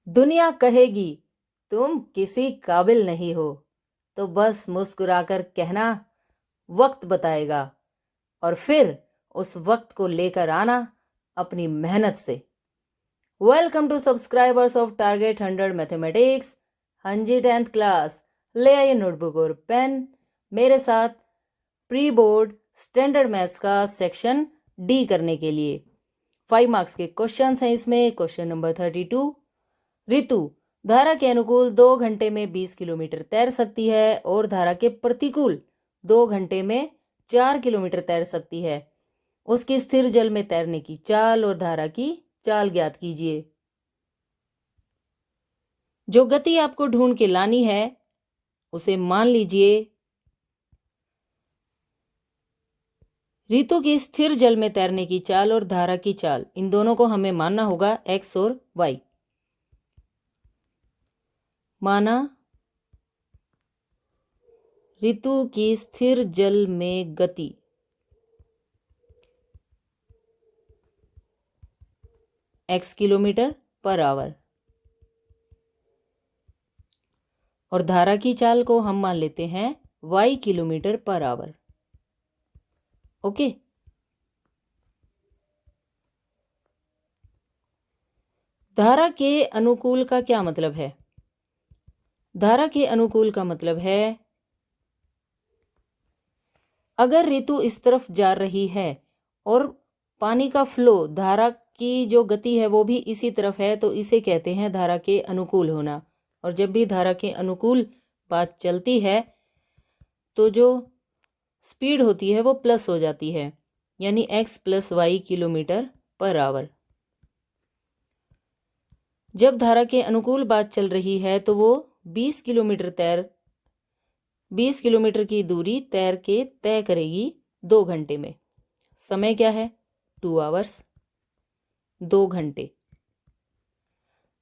दुनिया कहेगी तुम किसी काबिल नहीं हो, तो बस मुस्कुराकर कहना वक्त बताएगा, और फिर उस वक्त को लेकर आना अपनी मेहनत से। Welcome to subscribers of target 100 mathematics. हाँ जी, 10th क्लास, ले आइए नोटबुक और पेन। मेरे साथ प्री बोर्ड स्टैंडर्ड मैथ्स का सेक्शन डी करने के लिए 5 मार्क्स के क्वेश्चंस हैं इसमें। Question number 32। ऋतु धारा के अनुकूल 2 घंटे में 20 किलोमीटर तैर सकती है और धारा के प्रतिकूल 2 घंटे में 4 किलोमीटर तैर सकती है। उसकी स्थिर जल में तैरने की चाल और धारा की चाल ज्ञात कीजिए। जो गति आपको ढूंढ के लानी है उसे मान लीजिए ऋतु की स्थिर जल में तैरने की चाल और धारा की चाल, इन दोनों को हमें मानना होगा x और y। माना ऋतु की स्थिर जल में गति x किलोमीटर पर आवर और धारा की चाल को हम मान लेते हैं y kilometre per hour. Okay, धारा के अनुकूल का क्या मतलब है? धारा के अनुकूल का मतलब है अगर ऋतु इस तरफ जा रही है और पानी का फ्लो, धारा की जो गति है वो भी इसी तरफ है, तो इसे कहते हैं धारा के अनुकूल होना। और जब भी धारा के अनुकूल बात चलती है तो जो स्पीड होती है वो प्लस हो जाती है, यानी x + y kilometre per hour. जब धारा के अनुकूल बात चल रही है तो वो 20 किलोमीटर की दूरी तैर के तय करेगी 2 घंटे में। समय क्या है? 2 आवर्स, 2 घंटे।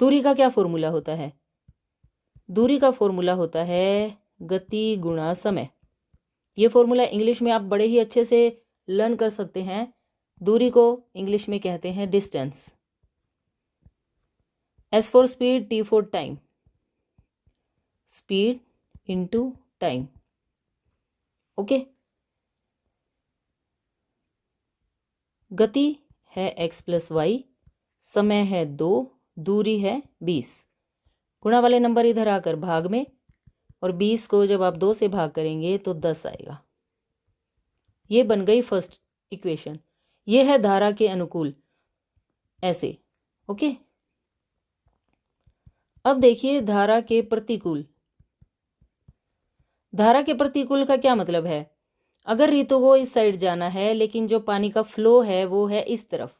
दूरी का क्या फॉर्मूला होता है? दूरी का फॉर्मूला होता है गति गुणा समय। ये फॉर्मूला इंग्लिश में आप बड़े ही अच्छे से लर्न कर सकते हैं। दूरी को इंग्लिश में कहते हैं distance. S for speed, T for time. Speed into time. Okay, गति है x + y, समय है 2, दूरी है 20। गुणा वाले नंबर इधर आकर भाग में, और 20 को जब आप 2 से भाग करेंगे तो 10 आएगा। ये बन गई फर्स्ट इक्वेशन। ये है धारा के अनुकूल, ऐसे। ओके, अब देखिए धारा के प्रतिकूल। धारा के प्रतिकूल का क्या मतलब है? अगर ऋतु को इस साइड जाना है लेकिन जो पानी का फ्लो है वो है इस तरफ,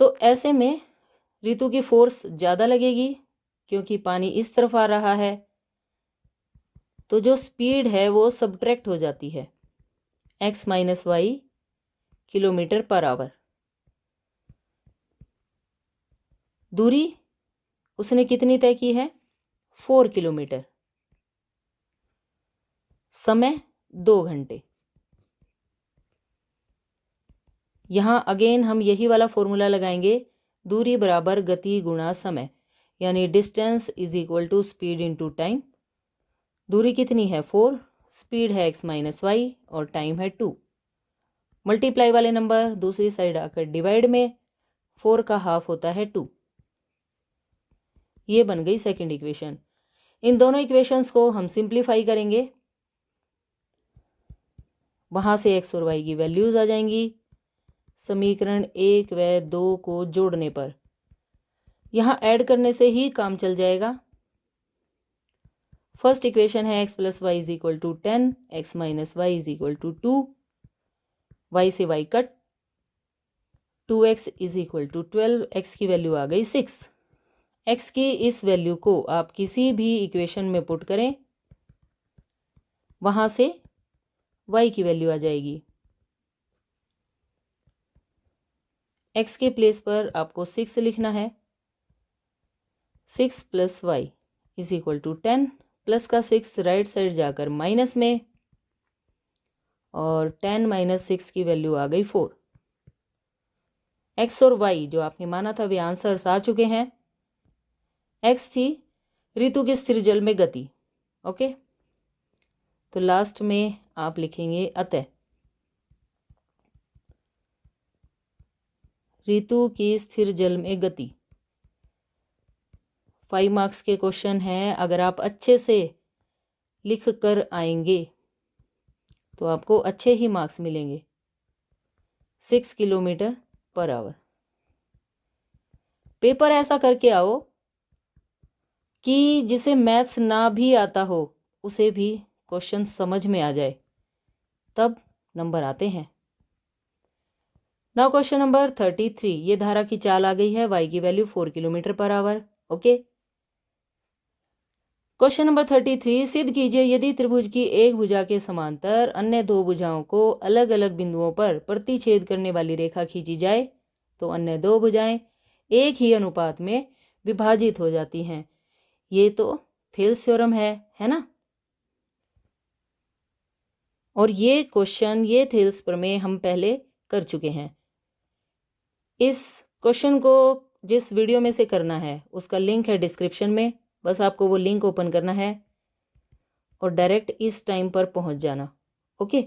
तो ऐसे में ऋतु की फोर्स ज़्यादा लगेगी क्योंकि पानी इस तरफ आ रहा है, तो जो स्पीड है वो सब्ट्रैक्ट हो जाती है, x - y kilometre per hour. दूरी उसने कितनी तय की है? 4 किलोमीटर। समय 2 घंटे। यहाँ अगेन हम यही वाला फॉर्मूला लगाएंगे, दूरी बराबर गति गुणा समय, यानी distance is equal to speed into time. दूरी कितनी है? 4, स्पीड है x - y और टाइम है 2। मल्टीप्लाई वाले नंबर दूसरी साइड आकर डिवाइड में, 4 का हाफ होता है 2। ये बन गई सेकंड इक्वेशन। इन दोनों इक्वेशंस को हम सिंप्लीफाई करेंगे, वहां से x और y की वैल्यूज आ जाएंगी। समीकरण 1 व 2 को जोड़ने पर, यहाँ ऐड करने से ही काम चल जाएगा। फर्स्ट इक्वेशन है x + y = 10, x - y = 2, y से y कट, 2x = 12, x की वैल्यू आ गई 6। x की इस वैल्यू को आप किसी भी इक्वेशन में पुट करें, वहां से y की वैल्यू आ जाएगी। x के प्लेस पर आपको 6 लिखना है। 6 + y = 10, प्लस का 6 राइट साइड जाकर माइनस में, और 10 - 6 की वैल्यू आ गई 4। एक्स और वाई जो आपने माना था वे आंसर्स आ चुके हैं। एक्स थी ऋतु की स्थिर जल में गति। ओके, तो लास्ट में आप लिखेंगे अतः। ऋतु की स्थिर जल में गति 5 मार्क्स के क्वेश्चन हैं। अगर आप अच्छे से लिख कर आएंगे तो आपको अच्छे ही मार्क्स मिलेंगे। 6 किलोमीटर पर आवर। पेपर ऐसा करके आओ कि जिसे मैथ्स ना भी आता हो उसे भी क्वेश्चन समझ में आ जाए, तब नंबर आते हैं। Now question number 33। ये धारा की चाल आ गई है, y की value 4 kilometre per hour. Okay, question number 33। सिद्ध कीजिए यदि त्रिभुज की एक भुजा के समांतर अन्य दो भुजाओं को अलग अलग बिंदुओं पर प्रतिच्छेद करने वाली रेखा खींची जाए तो अन्य दो भुजाएं एक ही अनुपात में विभाजित हो जाती हैं। ये तो थेल्स थ्योरम है ना। और ये क्वेश्चन, ये थेल्स प्रमेय हम पहले कर चुके हैं। इस क्वेश्चन को जिस वीडियो में से करना है उसका लिंक है डिस्क्रिप्शन में। बस आपको वो लिंक ओपन करना है और डायरेक्ट इस टाइम पर पहुंच जाना। ओके,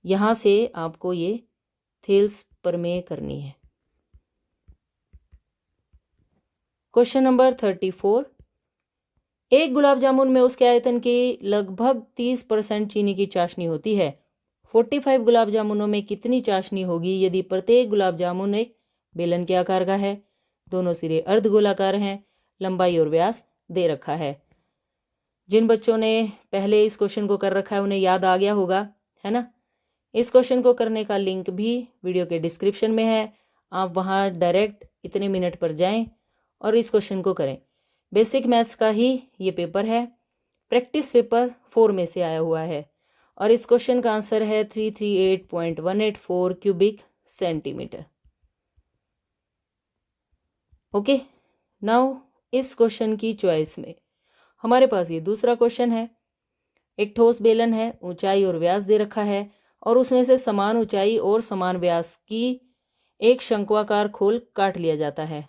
यहां से आपको ये थेल्स प्रमेय करनी है। Question number 34। एक गुलाब जामुन में उसके आयतन की लगभग 30% चीनी की चाशनी होती है। 45 गुलाब जामुनों में कितनी चाशनी होगी यदि प्रत्येक गुलाब जामुन एक बेलन के आकार का है, दोनों सिरे अर्धगोलाकार हैं, लंबाई और व्यास दे रखा है। जिन बच्चों ने पहले इस क्वेश्चन को कर रखा है उन्हें याद आ गया होगा, है ना। इस क्वेश्चन को करने का लिंक भी वीडियो के डिस्क्रिप्शन में है। आप वहां डायरेक्ट इतने मिनट पर जाएं और इस क्वेश्चन को करें। बेसिक मैथ्स का ही ये पेपर है, प्रैक्टिस पेपर 4 में से आया हुआ है और इस क्वेश्चन का आंसर है 338.184 क्यूबिक सेंटीमीटर। ओके, नाउ इस क्वेश्चन की चॉइस में हमारे पास ये दूसरा क्वेश्चन है। एक ठोस बेलन है, ऊंचाई और व्यास दे रखा है और उसमें से समान ऊंचाई और समान व्यास की एक शंक्वाकार खोल काट लिया जाता है।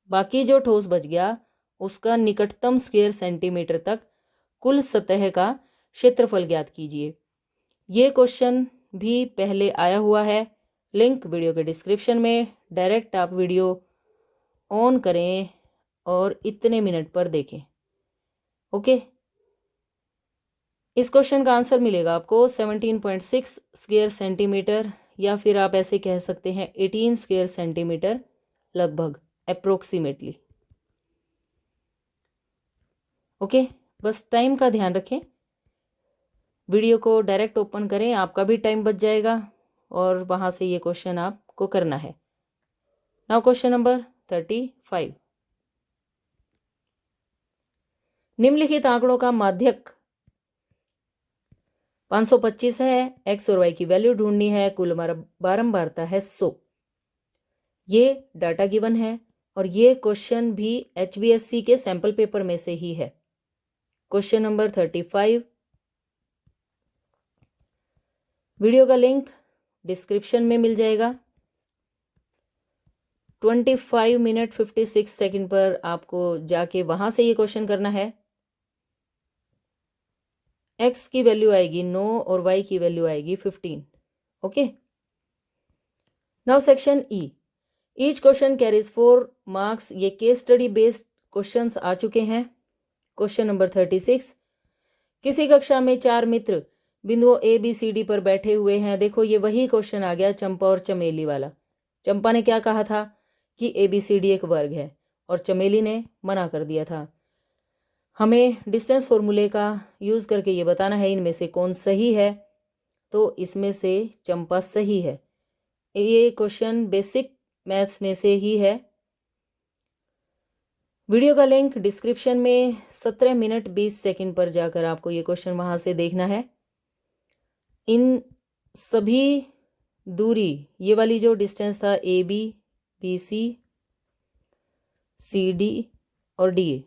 बाकी जो ठोस बच गया उसका निकटतम स्क्वायर सेंटीमीटर तक कुल सतह का क्षेत्रफल ज्ञात कीजिए। ये क्वेश्चन भी पहले आया हुआ है, लिंक वीडियो के डिस्क्रिप्शन में। डायरेक्ट आप वीडियो ऑन करें और इतने मिनट पर देखें। ओके, इस क्वेश्चन का आंसर मिलेगा आपको 17.6 स्क्वायर सेंटीमीटर, या फिर आप ऐसे कह सकते हैं 18 स्क्वायर सेंटीमीटर, लगभग अप्रोक्सीमेटली। ओके, बस टाइम का ध्यान रखें, वीडियो को डायरेक्ट ओपन करें, आपका भी टाइम बच जाएगा और वहां से ये क्वेश्चन आपको करना है। Now question number 35। निम्नलिखित आंकड़ों का माध्यक 525 है। एक्स और वाई की वैल्यू ढूंढनी है, कुल बारंबारता है 100। ये डाटा गिवन है और ये क्वेश्चन भी HBSC के सैंपल पेपर में से ही है। Question number 35। वीडियो का लिंक डिस्क्रिप्शन में मिल जाएगा। 25 मिनट 56 सेकंड पर आपको जाके वहां से ये क्वेश्चन करना है। एक्स की वैल्यू आएगी 9 और वाई की वैल्यू आएगी 15। Okay, now section E. Each question carries 4 marks. ये केस स्टडी बेस्ड क्वेश्चंस आ चुके हैं। Question number 36। किसी कक्षा में 4 मित्र बिंदुओं ABCD पर बैठे हुए हैं। देखो ये वही क्वेश्चन आ गया चंपा और चमेली वाला। चंपा ने क्या कहा था कि ABCD एक वर्ग है और चमेली ने मना कर दिया था। हमें डिस्टेंस फॉर्मूले का यूज करके ये बताना है इनमें से कौन सही है। तो इसमें से चंपा सही है। ये क्वेश्चन बेसिक मैथ्स में से ही है। वीडियो का लिंक डिस्क्रिप्शन में। 17 मिनट 20 सेकंड पर जाकर आपको ये क्वेश्चन वहां से देखना है। इन सभी दूरी, ये वाली जो डिस्टेंस था AB, BC, CD और DA,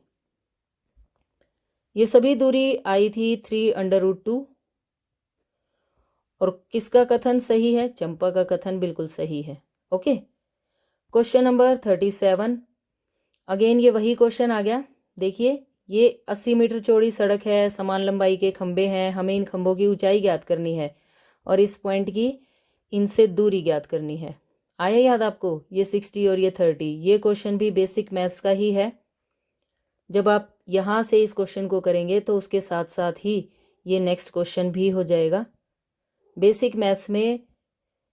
ये सभी दूरी आई थी 3√2। और किसका कथन सही है? चंपा का कथन बिल्कुल सही है। ओके, क्वेश्चन नंबर 37, अगेन ये वही क्वेश्चन आ गया। देखिए, ये 80 मीटर चौड़ी सड़क है, समान लंबाई के खंभे हैं, हमें इन खंभों की ऊंचाई ज्ञात करनी है और इस पॉइंट की इनसे दूरी ज्ञात करनी है। आया याद आपको? ये 60 और ये 30, ये क्वेश्चन भी बेसिक मैथ्स का ही है। जब आप यहाँ से इस क्वेश्चन को करेंगे तो उसके साथ साथ ही ये नेक्स्ट क्वेश्चन भी हो जाएगा। बेसिक मैथ्स में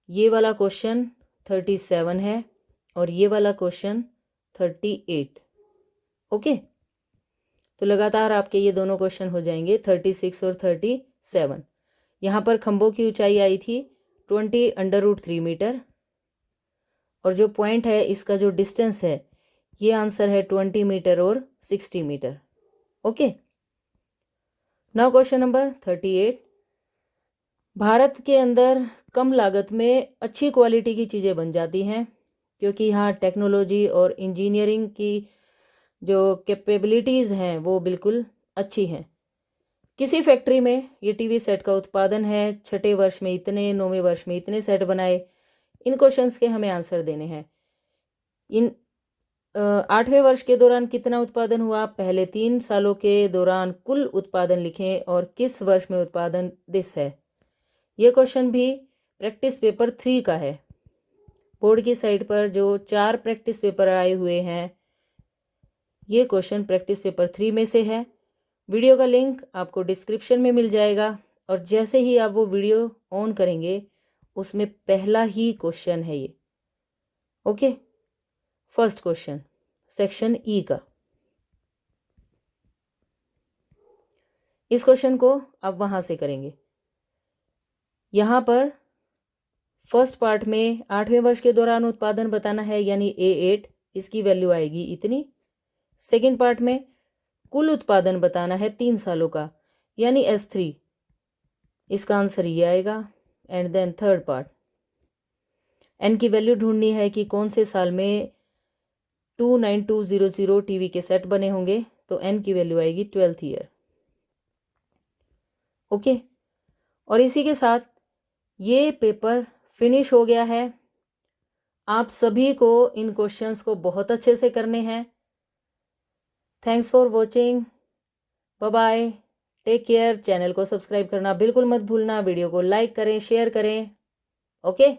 ये वाला क्वेश्चन 37 है और ये वाला क्वेश्चन 38। ओके, तो लगातार आपके ये दोनों क्वेश्चन हो जाएंगे 36 और 37। यहाँ पर खंभों की ऊंचाई आई थी 20√3 मीटर और जो पॉइंट है इसका जो डिस्टेंस है ये आंसर है 20 मीटर और 60 metre. Okay, now question number 38। Bharat के अंदर कम लागत में अच्छी क्वालिटी की चीज़ें बन जाती हैं क्योंकि यहाँ टेक्नोलॉजी और इंजीनियरिंग की जो कैपेबिलिटीज़ हैं वो बिल्कुल अच्छी हैं। किसी फैक्ट्री में ये टीवी सेट का उत्पादन है, छठे वर्ष में इतने, 9वें वर्ष में इतने सेट बनाए। इन क्वेश्चंस के हमें आंसर देने हैं। इन 8वें वर्ष के दौरान कितना उत्पादन हुआ, पहले 3 सालों के दौरान कुल उत्पादन लिखें और किस वर्ष में उत्पादन दिस है। ये क्वेश्चन भी प्रैक्टिस पेपर 3 का है। बोर्ड की साइड पर जो 4 प्रैक्टिस पेपर आए हुए हैं ये क्वेश्चन प्रैक्टिस पेपर 3 में से है। वीडियो का लिंक आपको डिस्क्रिप्शन में मिल जाएगा और जैसे ही आप वो वीडियो ऑन करेंगे उसमें पहला ही क्वेश्चन है ये। Okay, first question section E का। इस क्वेश्चन को आप वहां से करेंगे। यहाँ पर फर्स्ट पार्ट में 8वें वर्ष के दौरान उत्पादन बताना है यानी A8, इसकी वैल्यू आएगी इतनी। सेकेंड पार्ट में कुल उत्पादन बताना है 3 सालों का यानी S3, इसका आंसर ये आएगा। And then third part, N की वैल्यू ढूंढनी है कि कौन से साल में 29200 टीवी के सेट बने होंगे, तो N की वैल्यू आएगी 12th ईयर। ओके, और इसी के साथ ये पेपर फिनिश हो गया है। आप सभी को इन क्वेश्चंस को बहुत अच्छे से करने हैं। Thanks for watching, bye bye, take care. Channel को सब्सक्राइब करना बिल्कुल मत भूलना, वीडियो को लाइक करें, शेयर करें। ओके।